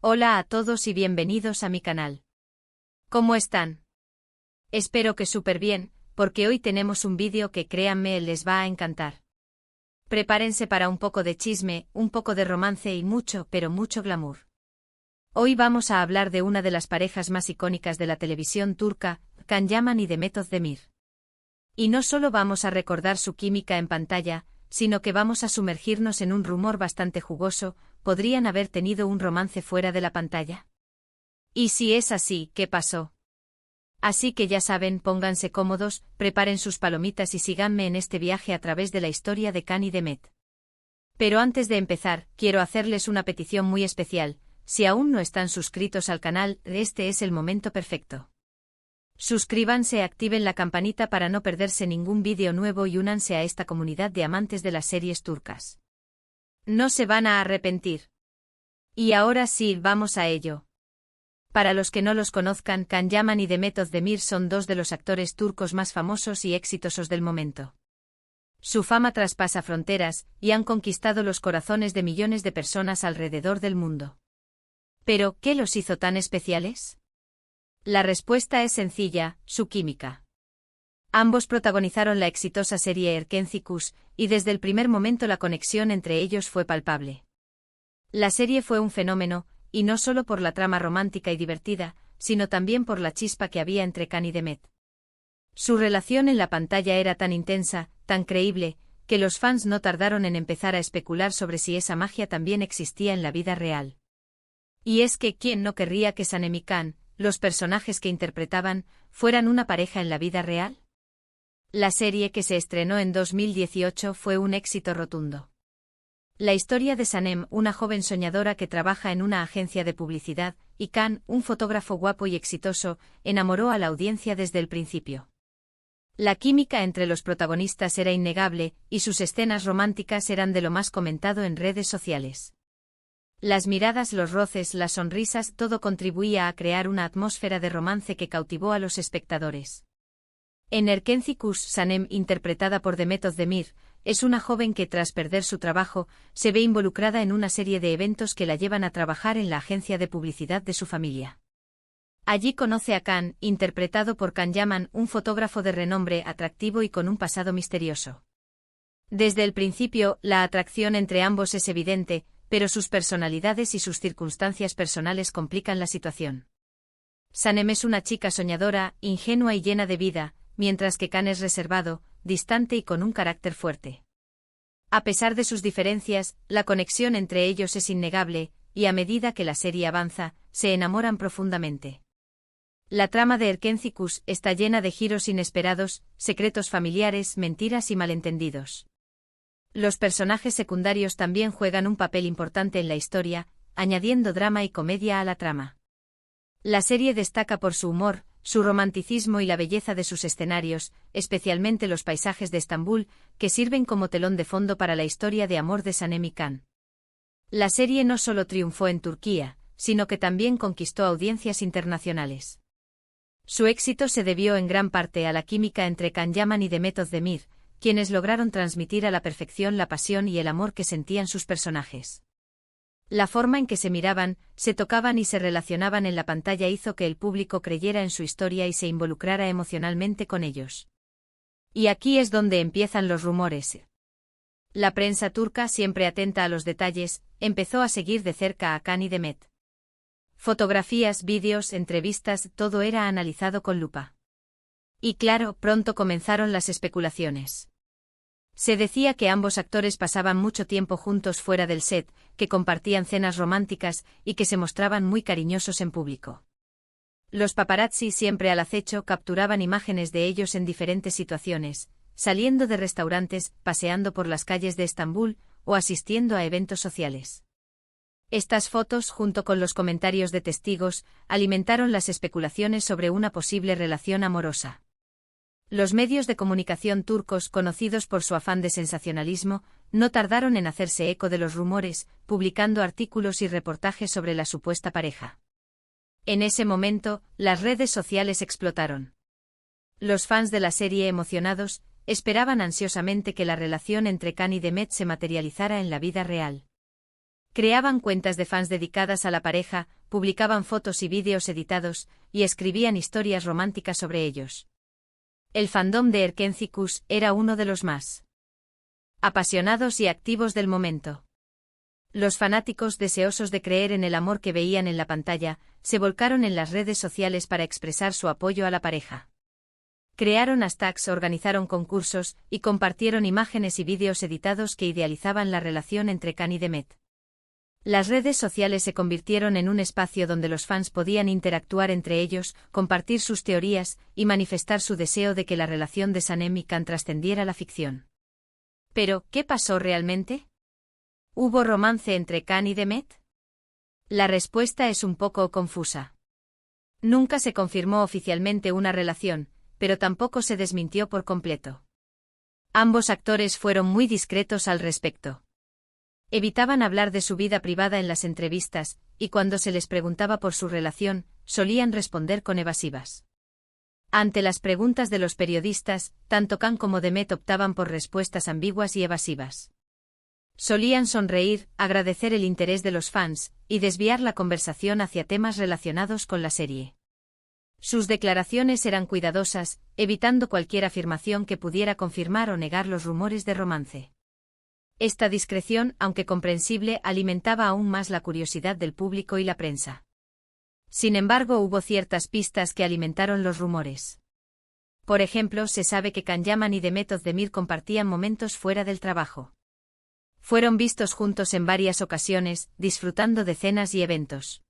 Hola a todos y bienvenidos a mi canal. ¿Cómo están? Espero que súper bien, porque hoy tenemos un vídeo que créanme les va a encantar. Prepárense para un poco de chisme, un poco de romance y mucho, pero mucho glamour. Hoy vamos a hablar de una de las parejas más icónicas de la televisión turca, Can Yaman y Demet Özdemir. Y no solo vamos a recordar su química en pantalla, sino que vamos a sumergirnos en un rumor bastante jugoso: ¿podrían haber tenido un romance fuera de la pantalla? Y si es así, ¿qué pasó? Así que ya saben, pónganse cómodos, preparen sus palomitas y síganme en este viaje a través de la historia de Can y Demet. Pero antes de empezar, quiero hacerles una petición muy especial: si aún no están suscritos al canal, este es el momento perfecto. Suscríbanse, activen la campanita para no perderse ningún vídeo nuevo y únanse a esta comunidad de amantes de las series turcas. No se van a arrepentir. Y ahora sí, vamos a ello. Para los que no los conozcan, Can Yaman y Demet Özdemir son dos de los actores turcos más famosos y exitosos del momento. Su fama traspasa fronteras, y han conquistado los corazones de millones de personas alrededor del mundo. Pero, ¿qué los hizo tan especiales? La respuesta es sencilla: su química. Ambos protagonizaron la exitosa serie Erkenci, y desde el primer momento la conexión entre ellos fue palpable. La serie fue un fenómeno, y no solo por la trama romántica y divertida, sino también por la chispa que había entre Can y Demet. Su relación en la pantalla era tan intensa, tan creíble, que los fans no tardaron en empezar a especular sobre si esa magia también existía en la vida real. Y es que, ¿quién no querría que Sanem y Can, los personajes que interpretaban, fueran una pareja en la vida real? La serie, que se estrenó en 2018, fue un éxito rotundo. La historia de Sanem, una joven soñadora que trabaja en una agencia de publicidad, y Can, un fotógrafo guapo y exitoso, enamoró a la audiencia desde el principio. La química entre los protagonistas era innegable, y sus escenas románticas eran de lo más comentado en redes sociales. Las miradas, los roces, las sonrisas, todo contribuía a crear una atmósfera de romance que cautivó a los espectadores. En Erkenci, Sanem, interpretada por Demet Özdemir, es una joven que, tras perder su trabajo, se ve involucrada en una serie de eventos que la llevan a trabajar en la agencia de publicidad de su familia. Allí conoce a Can, interpretado por Can Yaman, un fotógrafo de renombre, atractivo y con un pasado misterioso. Desde el principio, la atracción entre ambos es evidente, pero sus personalidades y sus circunstancias personales complican la situación. Sanem es una chica soñadora, ingenua y llena de vida, mientras que Can es reservado, distante y con un carácter fuerte. A pesar de sus diferencias, la conexión entre ellos es innegable, y a medida que la serie avanza, se enamoran profundamente. La trama de Erkenci está llena de giros inesperados, secretos familiares, mentiras y malentendidos. Los personajes secundarios también juegan un papel importante en la historia, añadiendo drama y comedia a la trama. La serie destaca por su humor, su romanticismo y la belleza de sus escenarios, especialmente los paisajes de Estambul, que sirven como telón de fondo para la historia de amor de Sanem y Can. La serie no solo triunfó en Turquía, sino que también conquistó audiencias internacionales. Su éxito se debió en gran parte a la química entre Can Yaman y Demet Özdemir, quienes lograron transmitir a la perfección la pasión y el amor que sentían sus personajes. La forma en que se miraban, se tocaban y se relacionaban en la pantalla hizo que el público creyera en su historia y se involucrara emocionalmente con ellos. Y aquí es donde empiezan los rumores. La prensa turca, siempre atenta a los detalles, empezó a seguir de cerca a Can y Demet. Fotografías, vídeos, entrevistas, todo era analizado con lupa. Y claro, pronto comenzaron las especulaciones. Se decía que ambos actores pasaban mucho tiempo juntos fuera del set, que compartían cenas románticas y que se mostraban muy cariñosos en público. Los paparazzi, siempre al acecho, capturaban imágenes de ellos en diferentes situaciones, saliendo de restaurantes, paseando por las calles de Estambul o asistiendo a eventos sociales. Estas fotos, junto con los comentarios de testigos, alimentaron las especulaciones sobre una posible relación amorosa. Los medios de comunicación turcos, conocidos por su afán de sensacionalismo, no tardaron en hacerse eco de los rumores, publicando artículos y reportajes sobre la supuesta pareja. En ese momento, las redes sociales explotaron. Los fans de la serie, emocionados, esperaban ansiosamente que la relación entre Can y Demet se materializara en la vida real. Creaban cuentas de fans dedicadas a la pareja, publicaban fotos y vídeos editados, y escribían historias románticas sobre ellos. El fandom de Erkenci era uno de los más apasionados y activos del momento. Los fanáticos, deseosos de creer en el amor que veían en la pantalla, se volcaron en las redes sociales para expresar su apoyo a la pareja. Crearon hashtags, organizaron concursos, y compartieron imágenes y vídeos editados que idealizaban la relación entre Can y Demet. Las redes sociales se convirtieron en un espacio donde los fans podían interactuar entre ellos, compartir sus teorías, y manifestar su deseo de que la relación de Sanem y Can trascendiera la ficción. Pero, ¿qué pasó realmente? ¿Hubo romance entre Can y Demet? La respuesta es un poco confusa. Nunca se confirmó oficialmente una relación, pero tampoco se desmintió por completo. Ambos actores fueron muy discretos al respecto. Evitaban hablar de su vida privada en las entrevistas, y cuando se les preguntaba por su relación, solían responder con evasivas. Ante las preguntas de los periodistas, tanto Can como Demet optaban por respuestas ambiguas y evasivas. Solían sonreír, agradecer el interés de los fans, y desviar la conversación hacia temas relacionados con la serie. Sus declaraciones eran cuidadosas, evitando cualquier afirmación que pudiera confirmar o negar los rumores de romance. Esta discreción, aunque comprensible, alimentaba aún más la curiosidad del público y la prensa. Sin embargo, hubo ciertas pistas que alimentaron los rumores. Por ejemplo, se sabe que Can Yaman y Demet Özdemir compartían momentos fuera del trabajo. Fueron vistos juntos en varias ocasiones, disfrutando de cenas y eventos.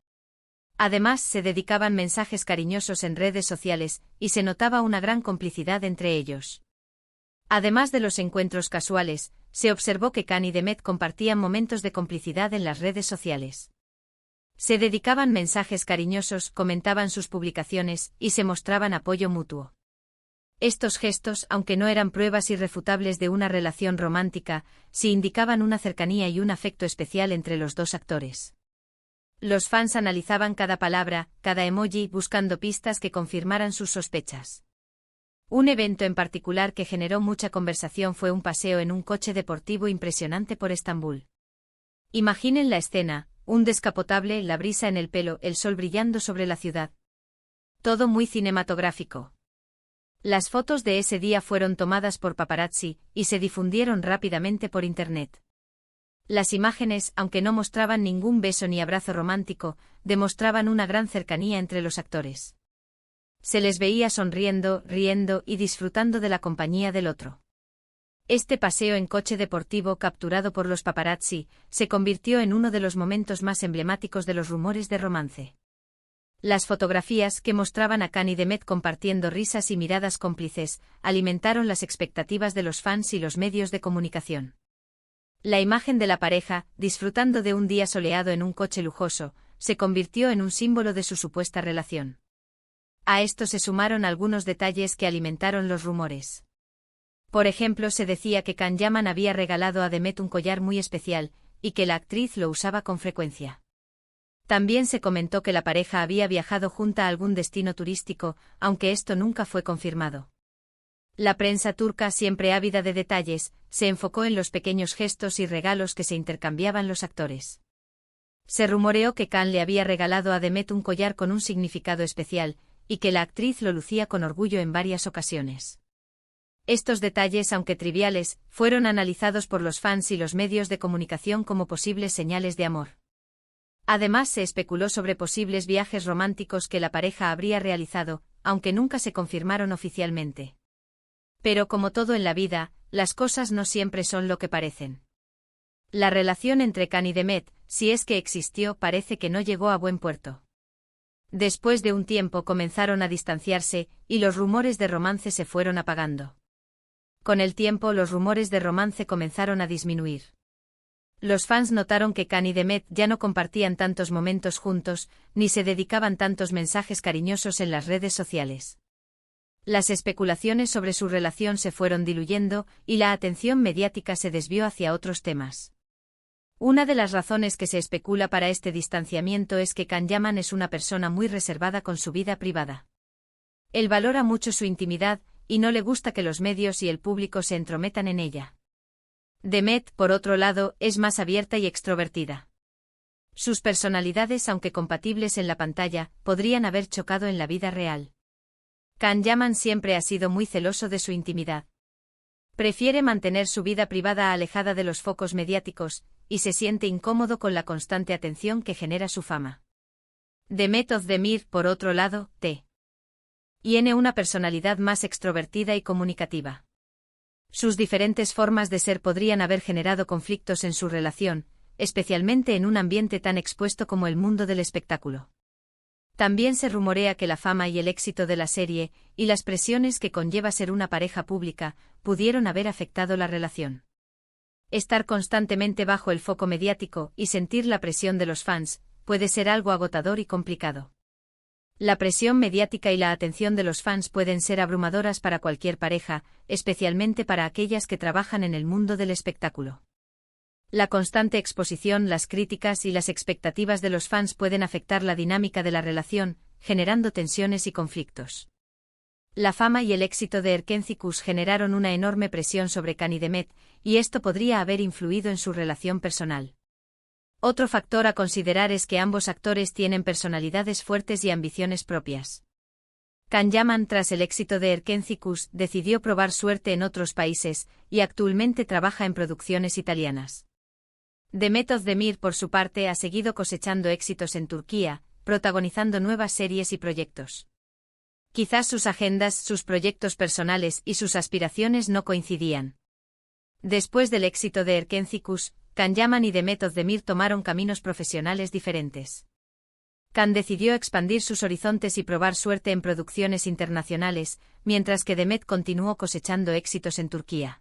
Además, se dedicaban mensajes cariñosos en redes sociales, y se notaba una gran complicidad entre ellos. Además de los encuentros casuales, se observó que Can y Demet compartían momentos de complicidad en las redes sociales. Se dedicaban mensajes cariñosos, comentaban sus publicaciones, y se mostraban apoyo mutuo. Estos gestos, aunque no eran pruebas irrefutables de una relación romántica, sí indicaban una cercanía y un afecto especial entre los dos actores. Los fans analizaban cada palabra, cada emoji, buscando pistas que confirmaran sus sospechas. Un evento en particular que generó mucha conversación fue un paseo en un coche deportivo impresionante por Estambul. Imaginen la escena, un descapotable, la brisa en el pelo, el sol brillando sobre la ciudad. Todo muy cinematográfico. Las fotos de ese día fueron tomadas por paparazzi, y se difundieron rápidamente por internet. Las imágenes, aunque no mostraban ningún beso ni abrazo romántico, demostraban una gran cercanía entre los actores. Se les veía sonriendo, riendo y disfrutando de la compañía del otro. Este paseo en coche deportivo capturado por los paparazzi, se convirtió en uno de los momentos más emblemáticos de los rumores de romance. Las fotografías, que mostraban a Can y Demet compartiendo risas y miradas cómplices, alimentaron las expectativas de los fans y los medios de comunicación. La imagen de la pareja, disfrutando de un día soleado en un coche lujoso, se convirtió en un símbolo de su supuesta relación. A esto se sumaron algunos detalles que alimentaron los rumores. Por ejemplo, se decía que Can Yaman había regalado a Demet un collar muy especial, y que la actriz lo usaba con frecuencia. También se comentó que la pareja había viajado junta a algún destino turístico, aunque esto nunca fue confirmado. La prensa turca, siempre ávida de detalles, se enfocó en los pequeños gestos y regalos que se intercambiaban los actores. Se rumoreó que Can le había regalado a Demet un collar con un significado especial, y que la actriz lo lucía con orgullo en varias ocasiones. Estos detalles, aunque triviales, fueron analizados por los fans y los medios de comunicación como posibles señales de amor. Además, se especuló sobre posibles viajes románticos que la pareja habría realizado, aunque nunca se confirmaron oficialmente. Pero como todo en la vida, las cosas no siempre son lo que parecen. La relación entre Can y Demet, si es que existió, parece que no llegó a buen puerto. Después de un tiempo comenzaron a distanciarse, y los rumores de romance se fueron apagando. Con el tiempo los rumores de romance comenzaron a disminuir. Los fans notaron que Can y Demet ya no compartían tantos momentos juntos, ni se dedicaban tantos mensajes cariñosos en las redes sociales. Las especulaciones sobre su relación se fueron diluyendo, y la atención mediática se desvió hacia otros temas. Una de las razones que se especula para este distanciamiento es que Can Yaman es una persona muy reservada con su vida privada. Él valora mucho su intimidad, y no le gusta que los medios y el público se entrometan en ella. Demet, por otro lado, es más abierta y extrovertida. Sus personalidades, aunque compatibles en la pantalla, podrían haber chocado en la vida real. Can Yaman siempre ha sido muy celoso de su intimidad. Prefiere mantener su vida privada alejada de los focos mediáticos, y se siente incómodo con la constante atención que genera su fama. Demet Özdemir, por otro lado, tiene una personalidad más extrovertida y comunicativa. Sus diferentes formas de ser podrían haber generado conflictos en su relación, especialmente en un ambiente tan expuesto como el mundo del espectáculo. También se rumorea que la fama y el éxito de la serie, y las presiones que conlleva ser una pareja pública, pudieron haber afectado la relación. Estar constantemente bajo el foco mediático y sentir la presión de los fans, puede ser algo agotador y complicado. La presión mediática y la atención de los fans pueden ser abrumadoras para cualquier pareja, especialmente para aquellas que trabajan en el mundo del espectáculo. La constante exposición, las críticas y las expectativas de los fans pueden afectar la dinámica de la relación, generando tensiones y conflictos. La fama y el éxito de Erkenzikos generaron una enorme presión sobre Can y Demet, y esto podría haber influido en su relación personal. Otro factor a considerar es que ambos actores tienen personalidades fuertes y ambiciones propias. Can Yaman, tras el éxito de Erkenzikos, decidió probar suerte en otros países, y actualmente trabaja en producciones italianas. Demet Özdemir, por su parte, ha seguido cosechando éxitos en Turquía, protagonizando nuevas series y proyectos. Quizás sus agendas, sus proyectos personales y sus aspiraciones no coincidían. Después del éxito de Erkenzikos, Can Yaman y Demet Özdemir tomaron caminos profesionales diferentes. Can decidió expandir sus horizontes y probar suerte en producciones internacionales, mientras que Demet continuó cosechando éxitos en Turquía.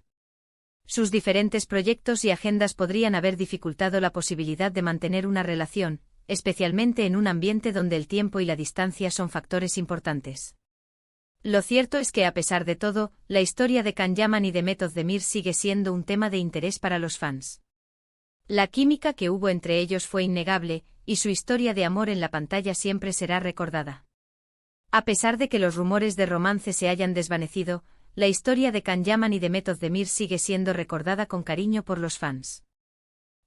Sus diferentes proyectos y agendas podrían haber dificultado la posibilidad de mantener una relación, especialmente en un ambiente donde el tiempo y la distancia son factores importantes. Lo cierto es que, a pesar de todo, la historia de Can Yaman y Demet Özdemir sigue siendo un tema de interés para los fans. La química que hubo entre ellos fue innegable, y su historia de amor en la pantalla siempre será recordada. A pesar de que los rumores de romance se hayan desvanecido, la historia de Can Yaman y Demet Özdemir sigue siendo recordada con cariño por los fans.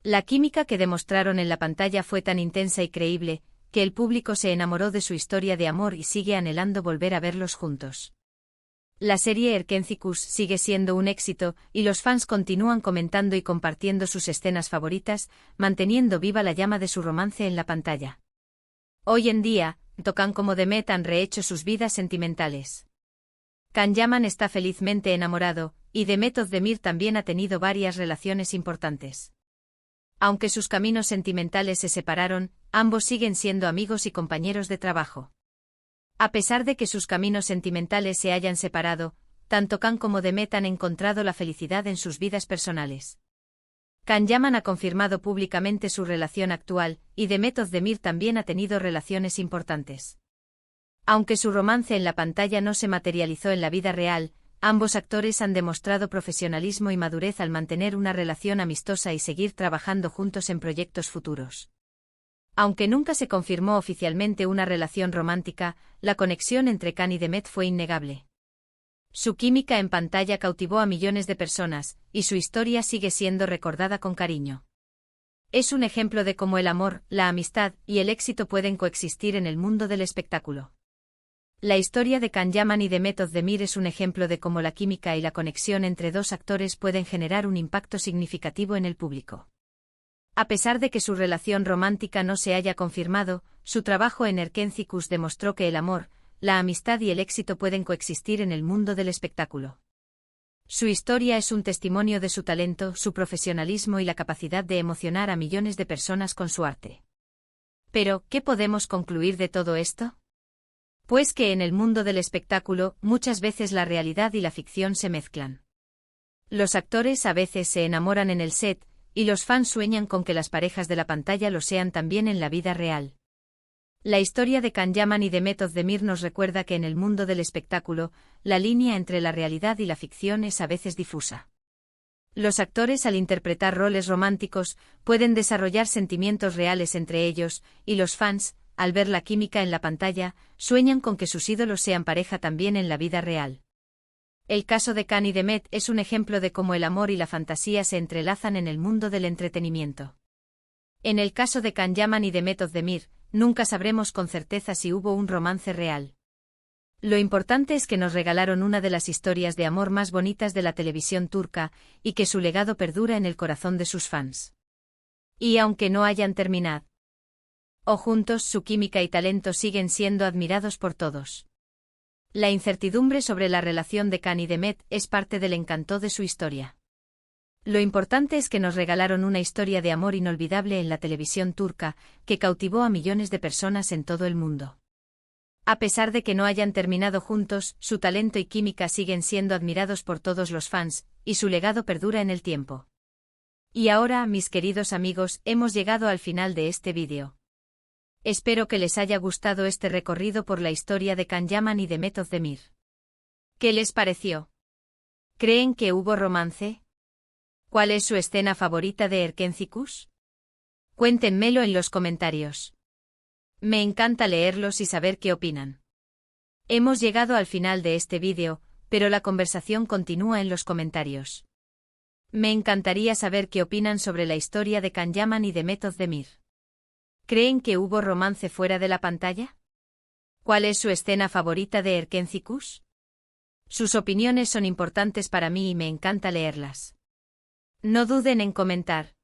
La química que demostraron en la pantalla fue tan intensa y creíble, que el público se enamoró de su historia de amor y sigue anhelando volver a verlos juntos. La serie Erkenzikos sigue siendo un éxito, y los fans continúan comentando y compartiendo sus escenas favoritas, manteniendo viva la llama de su romance en la pantalla. Hoy en día, tanto Can como Demet han rehecho sus vidas sentimentales. Can Yaman está felizmente enamorado, y Demet Özdemir también ha tenido varias relaciones importantes. Aunque sus caminos sentimentales se separaron, ambos siguen siendo amigos y compañeros de trabajo. A pesar de que sus caminos sentimentales se hayan separado, tanto Can como Demet han encontrado la felicidad en sus vidas personales. Can Yaman ha confirmado públicamente su relación actual, y Demet Özdemir también ha tenido relaciones importantes. Aunque su romance en la pantalla no se materializó en la vida real, ambos actores han demostrado profesionalismo y madurez al mantener una relación amistosa y seguir trabajando juntos en proyectos futuros. Aunque nunca se confirmó oficialmente una relación romántica, la conexión entre Can y Demet fue innegable. Su química en pantalla cautivó a millones de personas, y su historia sigue siendo recordada con cariño. Es un ejemplo de cómo el amor, la amistad y el éxito pueden coexistir en el mundo del espectáculo. La historia de Can Yaman y Demet Özdemir es un ejemplo de cómo la química y la conexión entre dos actores pueden generar un impacto significativo en el público. A pesar de que su relación romántica no se haya confirmado, su trabajo en Erkenzikos demostró que el amor, la amistad y el éxito pueden coexistir en el mundo del espectáculo. Su historia es un testimonio de su talento, su profesionalismo y la capacidad de emocionar a millones de personas con su arte. Pero, ¿qué podemos concluir de todo esto? Pues que en el mundo del espectáculo, muchas veces la realidad y la ficción se mezclan. Los actores a veces se enamoran en el set, y los fans sueñan con que las parejas de la pantalla lo sean también en la vida real. La historia de Can Yaman y Demet Özdemir nos recuerda que en el mundo del espectáculo, la línea entre la realidad y la ficción es a veces difusa. Los actores, al interpretar roles románticos, pueden desarrollar sentimientos reales entre ellos, y los fans, al ver la química en la pantalla, sueñan con que sus ídolos sean pareja también en la vida real. El caso de Can y Demet es un ejemplo de cómo el amor y la fantasía se entrelazan en el mundo del entretenimiento. En el caso de Can Yaman y Demet Özdemir, nunca sabremos con certeza si hubo un romance real. Lo importante es que nos regalaron una de las historias de amor más bonitas de la televisión turca, y que su legado perdura en el corazón de sus fans. Y aunque no hayan terminado o juntos, su química y talento siguen siendo admirados por todos. La incertidumbre sobre la relación de Can y Demet es parte del encanto de su historia. Lo importante es que nos regalaron una historia de amor inolvidable en la televisión turca, que cautivó a millones de personas en todo el mundo. A pesar de que no hayan terminado juntos, su talento y química siguen siendo admirados por todos los fans, y su legado perdura en el tiempo. Y ahora, mis queridos amigos, hemos llegado al final de este vídeo. Espero que les haya gustado este recorrido por la historia de Can Yaman y Demet Özdemir. ¿Qué les pareció? ¿Creen que hubo romance? ¿Cuál es su escena favorita de Erkencikus? Cuéntenmelo en los comentarios. Me encanta leerlos y saber qué opinan. Hemos llegado al final de este vídeo, pero la conversación continúa en los comentarios. Me encantaría saber qué opinan sobre la historia de Can Yaman y Demet Özdemir. ¿Creen que hubo romance fuera de la pantalla? ¿Cuál es su escena favorita de Erkencikus? Sus opiniones son importantes para mí y me encanta leerlas. No duden en comentar.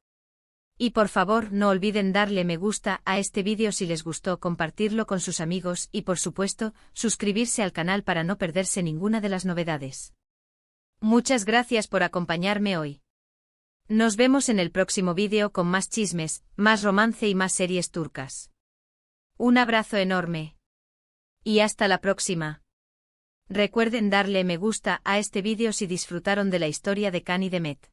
Y por favor, no olviden darle me gusta a este vídeo si les gustó, compartirlo con sus amigos y por supuesto, suscribirse al canal para no perderse ninguna de las novedades. Muchas gracias por acompañarme hoy. Nos vemos en el próximo vídeo con más chismes, más romance y más series turcas. Un abrazo enorme. Y hasta la próxima. Recuerden darle me gusta a este vídeo si disfrutaron de la historia de Can y Demet.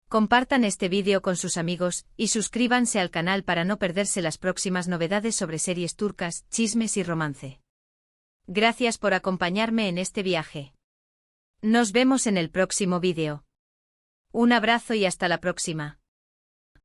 Compartan este vídeo con sus amigos y suscríbanse al canal para no perderse las próximas novedades sobre series turcas, chismes y romance. Gracias por acompañarme en este viaje. Nos vemos en el próximo vídeo. Un abrazo y hasta la próxima.